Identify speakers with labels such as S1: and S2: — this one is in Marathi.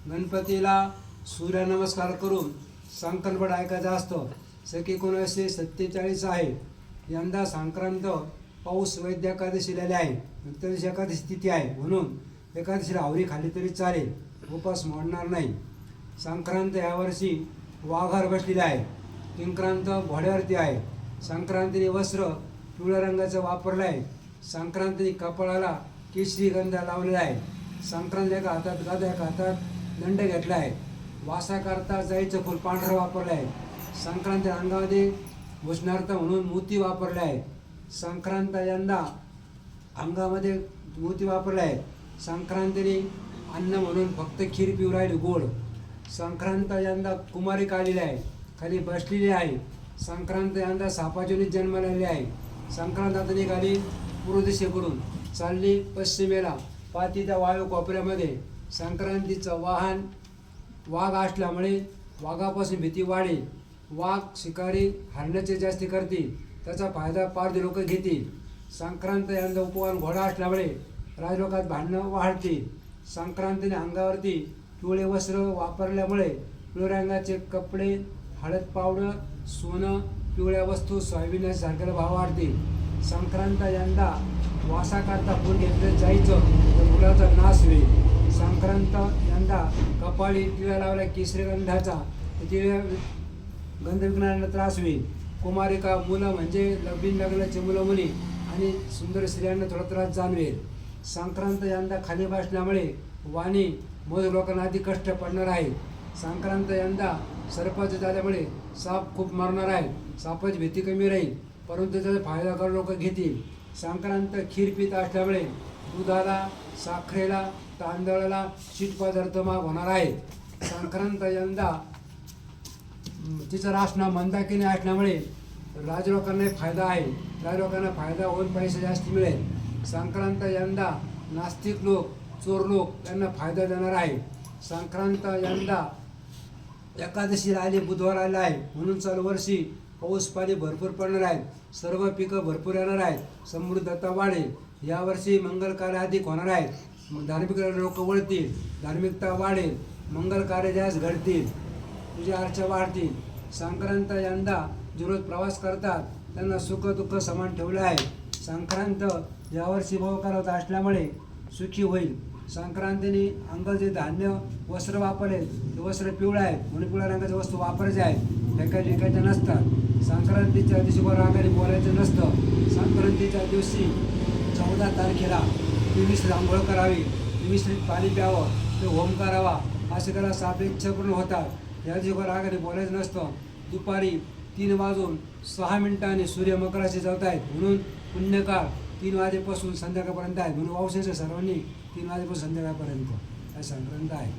S1: गणपतीला सूर्यनमस्कार करून संकल्पना ऐकायचा असतो. सकी 1947 आहे. यंदा संक्रांत पाऊस वैद्य एकादशी आले आहे. त्या दिवशी एकादशी तिथी आहे, म्हणून एकादशीला आवरी खाली तरी चालेल, उपास मोडणार नाही. संक्रांत यावर्षी वाघावर बसलेली आहे. किंक्रांत घोड्यावरती आहे. संक्रांतीने वस्त्र पिवळ्या रंगाचं वापरलं आहे. संक्रांतीने कपाळाला केशरी गंध लावलेला आहे. संक्रांत एका हातात गादा, एका हातात दंड घेतला आहे. वासाकरता जाईचं फूल पांढरं वापरलं आहे. संक्रांती अंगामध्ये उष्णार्थ म्हणून मोती वापरले आहे. संक्रांत यंदा अंगामध्ये मोती वापरले आहे. संक्रांतीने अन्न म्हणून फक्त खीर पिऊ राहिली गोड. संक्रांत यंदा कुमारिक आलेली आहे, खाली बसलेली आहे. संक्रांत यंदा सापाचोनीत जन्माला आलेली आहे. संक्रांत आता निघाली पूर्व दिशेकडून, चालली पश्चिमेला, पाती त्या वायू कोपऱ्यामध्ये. संक्रांतीचं वाहन वाघ असल्यामुळे वाघापासून भीती वाढेल. वाघ शिकारी हरण्याचे जास्ती करतील, त्याचा फायदा पारधी लोक घेतील. संक्रांत यंदा उपवान घोडा असल्यामुळे राजलोकात भांडणं वाढतील. संक्रांतीने अंगावरती पिवळे वस्त्र वापरल्यामुळे पिवळ्या रंगाचे कपडे, हळद पावडर, सोनं, पिवळ्या वस्तू, सोयाबीनसारख्याला भाव वाढतील. संक्रांत यंदा वासाकरता फूल घेतलं जायचं तर फुलाचा नाश होईल. संक्रांत यंदा कपाळी टिळा लावल्या केसरी गंधाचा, टिळ्या गंध विकणाऱ्यांना त्रास होईल. कुमारिका मुलं म्हणजे बिन लग्नाचे मुलं मुली आणि सुंदर स्त्रियांना थोडा त्रास जाणवेल. संक्रांत यंदा खाली बसल्यामुळे वाणी मजूर लोकांना आधी कष्ट पडणार आहे. संक्रांत यंदा सर्पाचं झाल्यामुळे साप खूप मरणार आहे. सापाची भीती कमी राहील, परंतु त्याचा फायदा करून लोक घेतील. संक्रांत खीर पीत असल्यामुळे दुधाला, साखरेला, तांदळाला शीत पदार्थ महाग होणार आहे. संक्रांत यंदा तिचं रासना मंदाकिनी असल्यामुळे राजलोकांना फायदा आहे. राजलोकांना फायदा होऊन पैसे जास्त मिळेल. संक्रांत यंदा नास्तिक लोक, चोर लोक यांना फायदा देणार आहे. संक्रांत यंदा एकादशीला आली, बुधवार आला आहे, म्हणून चालू वर्षी पाऊस पाणी भरपूर पडणार आहे. सर्व पिकं भरपूर येणार आहेत. समृद्धता वाढेल. यावर्षी मंगल कार्य अधिक होणार आहेत. धार्मिक लोक वळतील, धार्मिकता वाढेल, मंगल कार्य जास्त घडतील, पूजा अर्चा वाढतील. संक्रांत यंदा जे रोज प्रवास करतात त्यांना सुख दुःख समान ठेवलं आहे. संक्रांत यावर्षी भावकारवत असल्यामुळे सुखी होईल. संक्रांतीने अंगात जे धान्य वस्त्र वापरले ते वस्त्र पिवळं आहे, म्हणून पिवळ्या रंगाचे वस्तू वापरायचे आहेत, फेकायचे नसतात. संक्रांतीच्या दिवशी रागाने बोलायचं नसतं. संक्रांतीच्या दिवशी 14 तारखेला 23 आंघोळ करावी, 23 पाणी प्यावं, ते होम करावा, असे करा साप इच्छा पूर्ण होतात. या दिवशी रागाने बोलायचं नसतं. दुपारी 3:06 सूर्य मकर राशीत जात आहेत, म्हणून पुण्यकाळ 3 वाजेपासून संध्याकाळपर्यंत आहे. म्हणून वावशाच्या सर्वांनी 3 वाजेपासून संध्याकाळपर्यंत हा संक्रांत आहे.